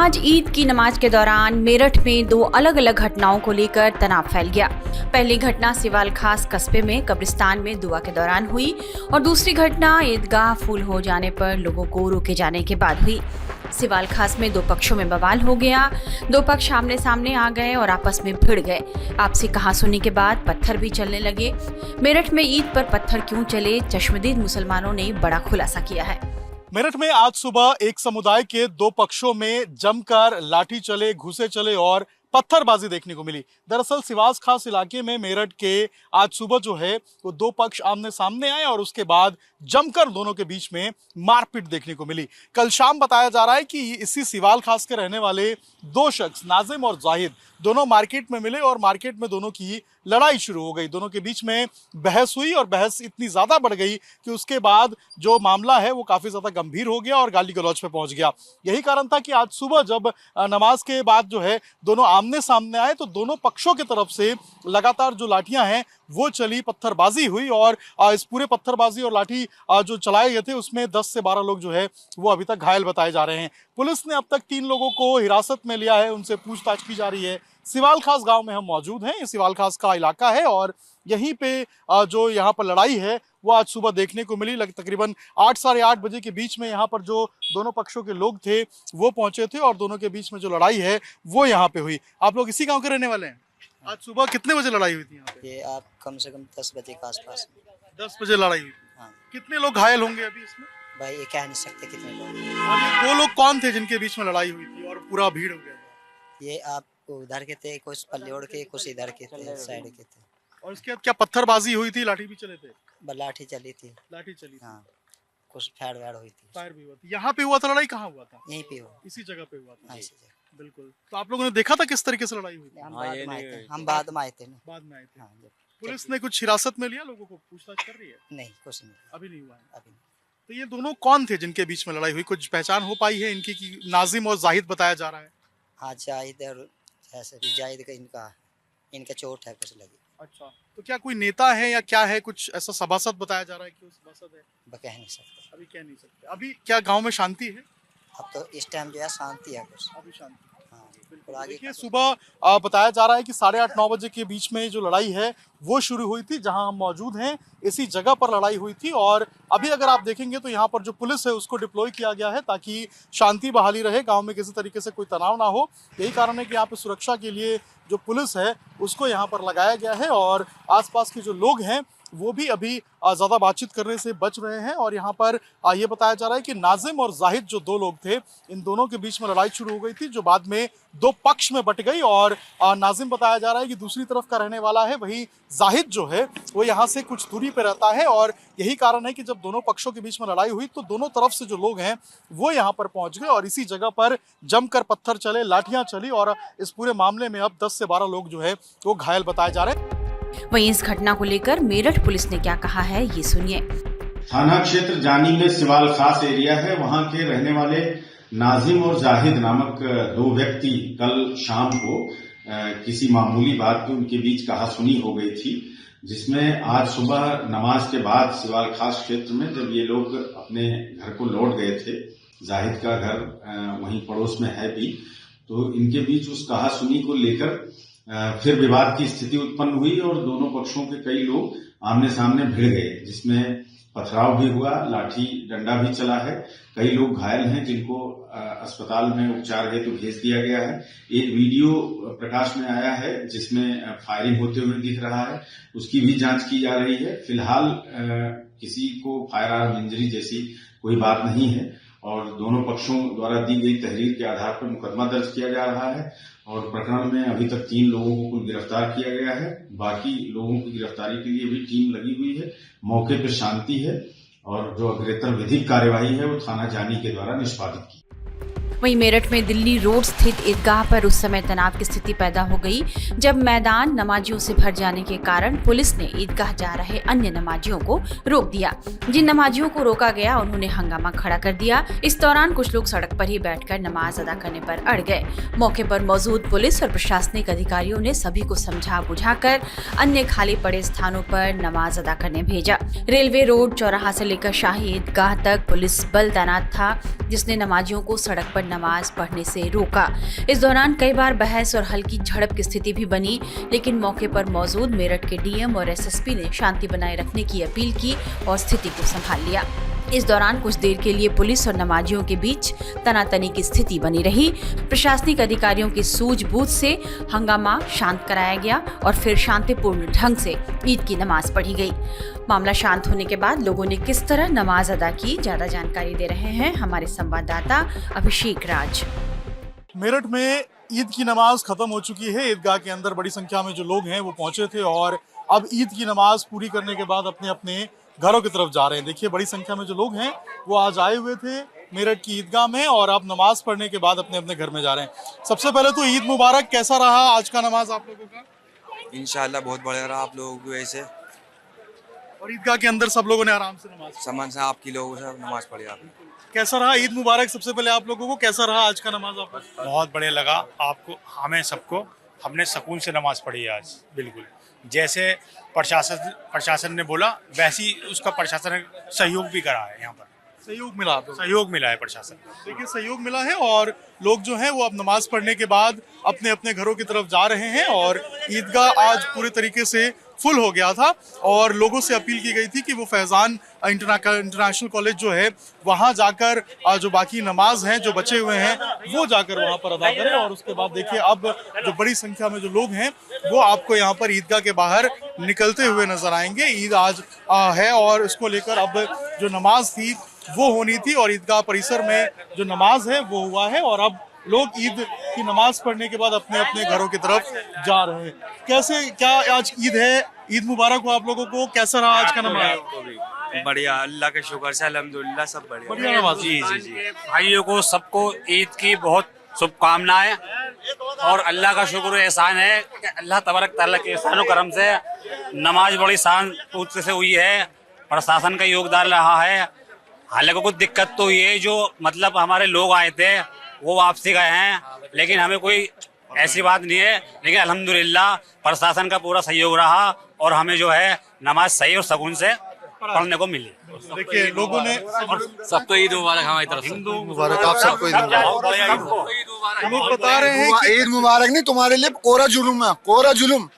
आज ईद की नमाज के दौरान मेरठ में दो अलग अलग घटनाओं को लेकर तनाव फैल गया। पहली घटना सिवाल खास कस्बे में कब्रिस्तान में दुआ के दौरान हुई और दूसरी घटना ईदगाह फुल हो जाने पर लोगों को रोके जाने के बाद हुई। सिवाल खास में दो पक्षों में बवाल हो गया। दो पक्ष आमने सामने आ गए और आपस में भिड़ गए। आपसी कहासुनी के बाद पत्थर भी चलने लगे। मेरठ में ईद पर पत्थर क्यों चले, चश्मदीद मुसलमानों ने बड़ा खुलासा किया है। मेरठ में आज सुबह एक समुदाय के दो पक्षों में जमकर लाठी चले, घुसे चले और पत्थरबाजी देखने को मिली। दरअसल सिवास खास इलाके में मेरठ के आज सुबह जो है वो दो पक्ष आमने सामने आए और उसके बाद जमकर दोनों के बीच में मारपीट देखने को मिली। कल शाम बताया जा रहा है कि इसी सिवाल खास के रहने वाले दो शख्स नाजिम और जाहिद दोनों मार्केट में मिले और मार्केट में दोनों की लड़ाई शुरू हो गई। दोनों के बीच में बहस हुई और बहस इतनी ज्यादा बढ़ गई कि उसके बाद जो मामला है वो काफी ज्यादा गंभीर हो गया और गाली गलौज पे पहुंच गया। यही कारण था कि आज सुबह जब नमाज के बाद जो है दोनों आमने सामने आए तो दोनों पक्षों की तरफ से लगातार जो लाठियां हैं वो चली, पत्थरबाजी हुई और इस पूरे पत्थरबाजी और लाठी जो चलाए गए थे उसमें 10 से 12 लोग जो है वो अभी तक घायल बताए जा रहे हैं। पुलिस ने अब तक 3 लोगों को हिरासत में लिया है, उनसे पूछताछ की जा रही है। सिवाल खास गांव में हम मौजूद हैं। ये सिवाल खास का इलाका है और यहीं पे जो यहाँ पर लड़ाई है वो आज सुबह देखने को मिली। तकरीबन 8 साढ़े 8 बजे के बीच में यहाँ पर जो दोनों पक्षों के लोग थे वो पहुंचे थे और दोनों के बीच में जो लड़ाई है वो यहाँ पे हुई। आप लोग इसी गांव के रहने वाले हैं? आज सुबह कितने बजे लड़ाई हुई थी यहाँ पे? ये आप कम से कम 10 बजे के आसपास। 10 बजे लड़ाई हुई थी। हाँ कितने लोग घायल होंगे अभी इसमें? भाई ये कह नहीं सकते कितने लोग। और ये 2 लोग कौन थे जिनके बीच में लड़ाई हुई थी और पूरा भीड़ हो गया था? ये आप उधर के थे, कुछ पल्लियोड़ के, कुछ इधर के थे, साइड के थे। और इसके बाद क्या पत्थरबाजी हुई थी, लाठी भी चले थे? लाठी चली थी। लाठी चली थी। हाँ कुछ फायर वायर हुई थी। फायर भी हुआ था। यहाँ पे हुआ था लड़ाई? कहाँ हुआ था? यहीं पे हुआ। इसी जगह पे हुआ था। हाँ इसी जगह। बिल्कुल। तो आप लोगों ने देखा था किस तरीके से लड़ाई हुई थी? हम बाद में आए थे। हम बाद में आए थे ना। बाद में आए थे। हाँ पुलिस ने कुछ हिरासत में लिया, लोगों को पूछताछ कर रही है? नहीं कुछ नहीं अभी नहीं हुआ है। अभी नहीं। तो ये दोनों कौन थे जिनके बीच में लड़ाई हुई? कुछ पहचान हो पाई है इनकी कि नाजिम और जाहिद बताया जा रहा है? हाँ जाहिद और ऐसे भी जाहिद का इनका चोट है कुछ लगी। अच्छा, तो क्या कोई नेता है या क्या है, कुछ ऐसा सभासद बताया जा रहा है कि वो सभासद है? कह नहीं सकते। अभी कह नहीं सकते। अभी क्या गांव में शांति है? अब तो इस टाइम जो है शांति है कुछ। अभी शांति। हाँ बिल्कुल। आगे देखिए सुबह बताया जा रहा है कि 8:30 9 बजे के बीच में जो लड़ाई है वो शुरू हुई थी। जहां हम मौजूद हैं इसी जगह पर लड़ाई हुई थी और अभी अगर आप देखेंगे तो यहाँ पर जो पुलिस है उसको डिप्लॉय किया गया है ताकि शांति बहाली रहे, गांव में किसी तरीके से कोई तनाव ना हो। यही कारण है कि यहाँ पे सुरक्षा के लिए जो पुलिस है उसको यहाँ पर लगाया गया है और आसपास के जो लोग हैं वो भी अभी ज़्यादा बातचीत करने से बच रहे हैं। और यहाँ पर ये बताया जा रहा है कि नाजिम और जाहिद जो 2 लोग थे, इन दोनों के बीच में लड़ाई शुरू हो गई थी जो बाद में 2 पक्ष में बट गई और नाजिम बताया जा रहा है कि दूसरी तरफ का रहने वाला है, वही जाहिद जो है वो यहाँ से कुछ दूरी पे रहता है। और यही कारण है कि जब दोनों पक्षों के बीच में लड़ाई हुई तो दोनों तरफ से जो लोग हैं वो यहाँ पर पहुंच गए और इसी जगह पर जमकर पत्थर चले, लाठियां चली और इस पूरे मामले में अब 10 से 12 लोग जो है वो घायल बताए जा रहे हैं। वहीं इस घटना को लेकर मेरठ पुलिस ने क्या कहा है ये सुनिए। थाना क्षेत्र जानी में सिवाल खास एरिया है, वहां के रहने वाले नाजिम और जाहिद नामक 2 व्यक्ति कल शाम को किसी मामूली बात पे उनके बीच कहासुनी हो गई थी, जिसमें आज सुबह नमाज के बाद सिवाल खास क्षेत्र में जब ये लोग अपने घर को लौट गए थे, जाहिद का घर वहीं पड़ोस में है भी, तो इनके बीच उस कहासुनी को लेकर फिर विवाद की स्थिति उत्पन्न हुई और दोनों पक्षों के कई लोग आमने सामने भिड़ गए, जिसमें पथराव भी हुआ, लाठी डंडा भी चला है। कई लोग घायल हैं जिनको अस्पताल में उपचार हेतु भेज दिया गया है। एक वीडियो प्रकाश में आया है जिसमें फायरिंग होते हुए दिख रहा है, उसकी भी जांच की जा रही है। फिलहाल किसी को फायर आर्म इंजरी जैसी कोई बात नहीं है और दोनों पक्षों द्वारा दी गई तहरीर के आधार पर मुकदमा दर्ज किया जा रहा है और प्रकरण में अभी तक 3 लोगों को कुल गिरफ्तार किया गया है। बाकी लोगों की गिरफ्तारी के लिए भी टीम लगी हुई है। मौके पर शांति है और जो अग्रेतर विधिक कार्यवाही है वो थाना जानी के द्वारा निष्पादित की। वहीं मेरठ में दिल्ली रोड स्थित ईदगाह पर उस समय तनाव की स्थिति पैदा हो गई जब मैदान नमाजियों से भर जाने के कारण पुलिस ने ईदगाह जा रहे अन्य नमाजियों को रोक दिया। जिन नमाजियों को रोका गया उन्होंने हंगामा खड़ा कर दिया। इस दौरान कुछ लोग सड़क पर ही बैठकर नमाज अदा करने पर अड़ गए। मौके पर मौजूद पुलिस और प्रशासनिक अधिकारियों ने सभी को समझा बुझाकर अन्य खाली पड़े स्थानों पर नमाज अदा करने भेजा। रेलवे रोड चौराहा से लेकर शाही ईदगाह तक पुलिस बल तैनात था। जिसने नमाजियों को सड़क पर नमाज पढ़ने से रोका। इस दौरान कई बार बहस और हल्की झड़प की स्थिति भी बनी, लेकिन मौके पर मौजूद मेरठ के डीएम और एसएसपी ने शांति बनाए रखने की अपील की और स्थिति को संभाल लिया। इस दौरान कुछ देर के लिए पुलिस और नमाजियों के बीच तनातनी की स्थिति बनी रही। प्रशासनिक अधिकारियों की सूझबूझ से हंगामा शांत कराया गया और फिर शांतिपूर्ण ढंग से ईद की नमाज पढ़ी गई। मामला शांत होने के बाद लोगों ने किस तरह नमाज अदा की, ज्यादा जानकारी दे रहे हैं हमारे संवाददाता अभिषेक राज। मेरठ में ईद की नमाज खत्म हो चुकी है। ईदगाह के अंदर बड़ी संख्या में जो लोग हैं वो पहुंचे थे और अब ईद की नमाज पूरी करने के बाद अपने अपने घरों की तरफ जा रहे हैं। देखिए, बड़ी संख्या में जो लोग हैं वो आज आए हुए थे मेरठ की ईदगाह में और अब नमाज पढ़ने के बाद अपने अपने घर में जा रहे हैं। सबसे पहले तो ईद मुबारक। कैसा रहा आज का नमाज आप लोगों का? इंशाल्लाह बहुत बढ़िया रहा आप लोगों की वजह से। और ईदगाह के अंदर सब लोगों ने आराम से नमाज समन से आपकी लोगों से नमाज पढ़ी आपने। कैसा रहा? ईद मुबारक सबसे पहले आप लोगों को। कैसा रहा आज का नमाज आपका? बहुत बढ़िया लगा आपको, हमें सबको। हमने सुकून से नमाज पढ़ी है आज, बिल्कुल जैसे प्रशासन ने बोला वैसी उसका प्रशासन ने सहयोग भी करा है। यहाँ पर सहयोग मिला आपको? सहयोग मिला है प्रशासन। देखिए, सहयोग मिला है और लोग जो हैं वो अब नमाज पढ़ने के बाद अपने अपने घरों की तरफ जा रहे हैं और ईदगाह आज पूरे तरीके से फुल हो गया था और लोगों से अपील की गई थी कि वो फैजान इंटरनेशनल कॉलेज जो है वहां जाकर जो बाकी नमाज हैं जो बचे हुए हैं वो जाकर वहां पर अदा करें। और उसके बाद देखिए, अब जो बड़ी संख्या में जो लोग हैं वो आपको यहाँ पर ईदगाह के बाहर निकलते हुए नजर आएंगे। ईद आज है और इसको लेकर अब जो नमाज थी वो होनी थी और ईदगाह परिसर में जो नमाज है वो हुआ है और अब लोग ईद की नमाज पढ़ने के बाद अपने अपने घरों की तरफ जा रहे हैं। कैसे, क्या आज ईद है? ईद मुबारक हो आप लोगों को। कैसा रहा आज का नमाज? बढ़िया, अल्लाह के शुक्र से अल्हम्दुलिल्लाह सब बढ़िया। बढ़िया नमाज। जी जी जी। भाइयों को सबको ईद की बहुत शुभकामनाएं और अल्लाह का शुक्र एहसान है कि अल्लाह तबारक तआला के एहसान और करम से नमाज बड़ी शांति से हुई है। प्रशासन का योगदान रहा है। हालांकि कुछ दिक्कत तो ये जो मतलब हमारे लोग आए थे वो वापसी गए हैं, लेकिन हमें कोई ऐसी बात नहीं है। लेकिन अल्हम्दुलिल्लाह प्रशासन का पूरा सहयोग रहा और हमें जो है नमाज सही और सुकून से पढ़ने को मिली। देखिए, लोगों ने सबको ईद मुबारक हमारी तरफ से। मुबारक आप सबको ईद मुबारक। लोग बता रहे हैं कि ईद मुबारक नहीं, तुम्हारे लिए कोरा जुलूम है, कोरा जुलूम।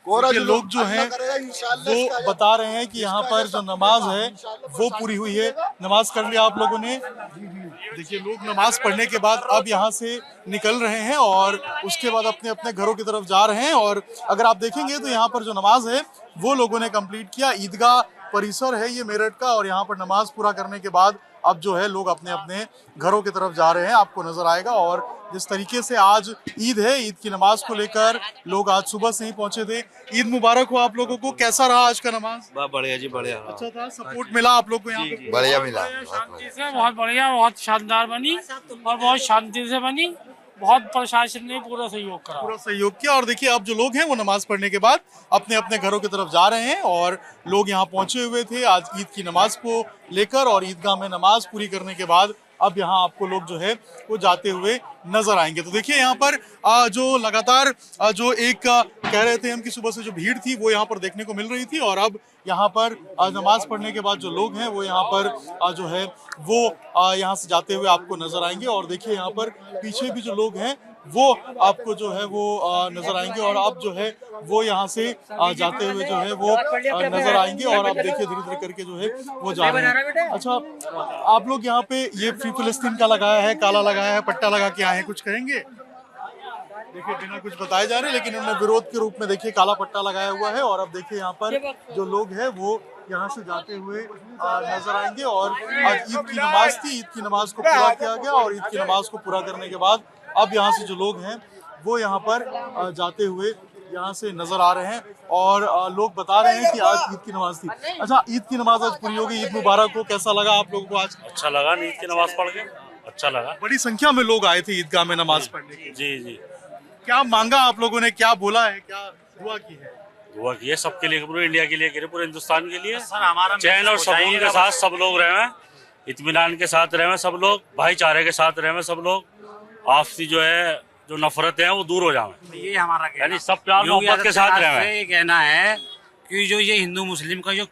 लोग जो हैं वो बता रहे हैं कि यहाँ पर जो नमाज है वो पूरी हुई है। नमाज कर लिया आप लोगों ने? देखिए, लोग नमाज पढ़ने के बाद अब यहाँ से निकल रहे हैं और उसके बाद अपने अपने घरों की तरफ जा रहे हैं। और अगर आप देखेंगे तो यहाँ पर जो नमाज है वो लोगों ने कंप्लीट किया। ईदगाह परिसर है ये मेरठ का और यहाँ पर नमाज पूरा करने के बाद अब जो है लोग अपने अपने घरों की तरफ जा रहे हैं, आपको नजर आएगा। और जिस तरीके से आज ईद है, ईद की नमाज को लेकर लोग आज सुबह से ही पहुंचे थे। ईद मुबारक हो आप लोगों को। कैसा रहा आज का नमाज? बढ़िया जी, बढ़िया। अच्छा था, सपोर्ट मिला आप लोग को यहाँ पे? बढ़िया मिला, बहुत बढ़िया, बहुत शानदार बनी और बहुत शांति से बनी। बहुत प्रशासन ने पूरा सहयोग किया और देखिए, अब जो लोग हैं वो नमाज पढ़ने के बाद अपने अपने घरों की तरफ जा रहे हैं और लोग यहाँ पहुंचे हुए थे आज ईद की नमाज को लेकर और ईदगाह में नमाज पूरी करने के बाद अब यहाँ आपको लोग जो है वो जाते हुए नजर आएंगे। तो देखिए, यहाँ पर जो लगातार जो एक कह रहे थे हम कि सुबह से जो भीड़ थी वो यहाँ पर देखने को मिल रही थी और अब यहाँ पर नमाज पढ़ने के बाद जो लोग हैं वो यहाँ पर जो है वो यहाँ से जाते हुए आपको नजर आएंगे। और देखिए, यहाँ पर पीछे भी जो लोग हैं वो आपको जो है वो नजर आएंगे और अब जो है वो यहाँ से जाते हुए जो है वो नजर आएंगे। और आप देखिए, धीरे धीरे करके जो है वो जा रहे हैं। अच्छा, आप लोग यहाँ पे ये फ्री फिलिस्तीन का लगाया है, काला लगाया है, पट्टा लगा के आए हैं, कुछ कहेंगे? देखिए, बिना कुछ बताए जा रहे, लेकिन उन्होंने विरोध के रूप में देखिए काला पट्टा लगाया हुआ है। और अब देखिए, यहाँ पर जो लोग हैं वो यहाँ से जाते हुए नजर आएंगे। और आज ईद की नमाज थी, ईद की नमाज को पूरा किया गया और ईद की नमाज को पूरा करने के बाद अब यहाँ से जो लोग हैं वो यहाँ पर जाते हुए यहाँ से नजर आ रहे हैं और लोग बता रहे हैं कि आज ईद की नमाज थी। अच्छा, ईद की नमाज आज पूरी होगी। ईद मुबारक हो। कैसा लगा आप लोगों को आज? अच्छा लगा, ईद की नमाज पढ़ के अच्छा लगा। बड़ी संख्या में लोग आए थे ईदगाह में नमाज पढ़ने के। जी जी। क्या मांगा आप लोगों ने, क्या बोला है, क्या दुआ की है? दुआ की है सबके लिए, पूरे इंडिया के लिए, पूरे हिंदुस्तान के लिए। चैन और सुकून के साथ सब लोग रहे, इत्मीनान के साथ रहे, सब लोग भाईचारे के साथ रहे, सब लोग आपसी जो है जो नफरत है वो दूर हो जाए। ये हमारा यानी सब प्यार मोहब्बत के साथ रहे। ये कहना है कि जो ये हिंदू मुस्लिम का जो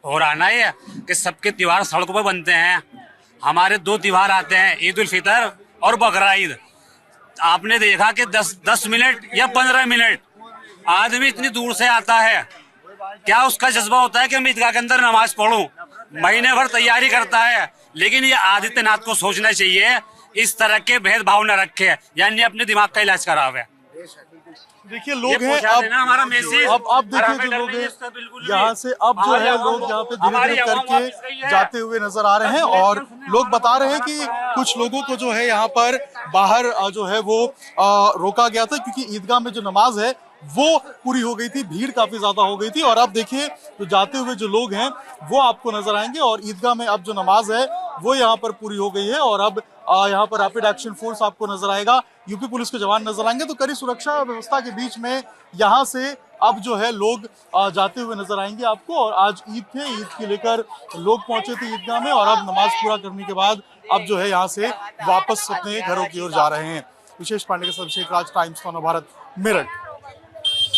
हो रहा है ना, ये कि सबके त्योहार सड़कों पर बनते हैं हमारे 2 त्योहार आते हैं, ईद उल फितर और बकरा ईद। आपने देखा कि 10 मिनट या 15 मिनट आदमी इतनी दूर से आता है, क्या उसका जज्बा होता है कि मैं ईदगाह के अंदर नमाज पढ़ूं? महीने भर तैयारी करता है। लेकिन ये आदित्यनाथ को सोचना चाहिए, इस तरह के भेदभाव न रखे, यानी अपने दिमाग का इलाज करावे। देखिए लोग हैं अब देखिए जो लोग हैं यहाँ से अब जो है लोग यहाँ पे धीरे धीरे करके जाते हुए नजर आ रहे हैं और लोग बता रहे हैं कि कुछ लोगों को जो है यहाँ पर बाहर जो है वो रोका गया था क्योंकि ईदगाह में जो नमाज है वो पूरी हो गई थी, भीड़ काफी ज्यादा हो गई थी। और अब देखिए तो जाते हुए जो लोग हैं वो आपको नजर आएंगे और ईदगाह में अब जो नमाज है वो यहाँ पर पूरी हो गई है और अब यहाँ पर रैपिड एक्शन फोर्स आपको नजर आएगा, यूपी पुलिस के जवान नजर आएंगे। तो कड़ी सुरक्षा व्यवस्था के बीच में यहाँ से अब जो है लोग जाते हुए नजर आएंगे आपको। और आज ईद थे, ईद के लेकर लोग पहुंचे थे ईदगाह में और अब नमाज पूरा करने के बाद अब जो है यहाँ से वापस अपने घरों की ओर जा रहे हैं। विशेष पांडे के साथ अभिषेक राज, टाइम्स ऑफ भारत, मेरठ।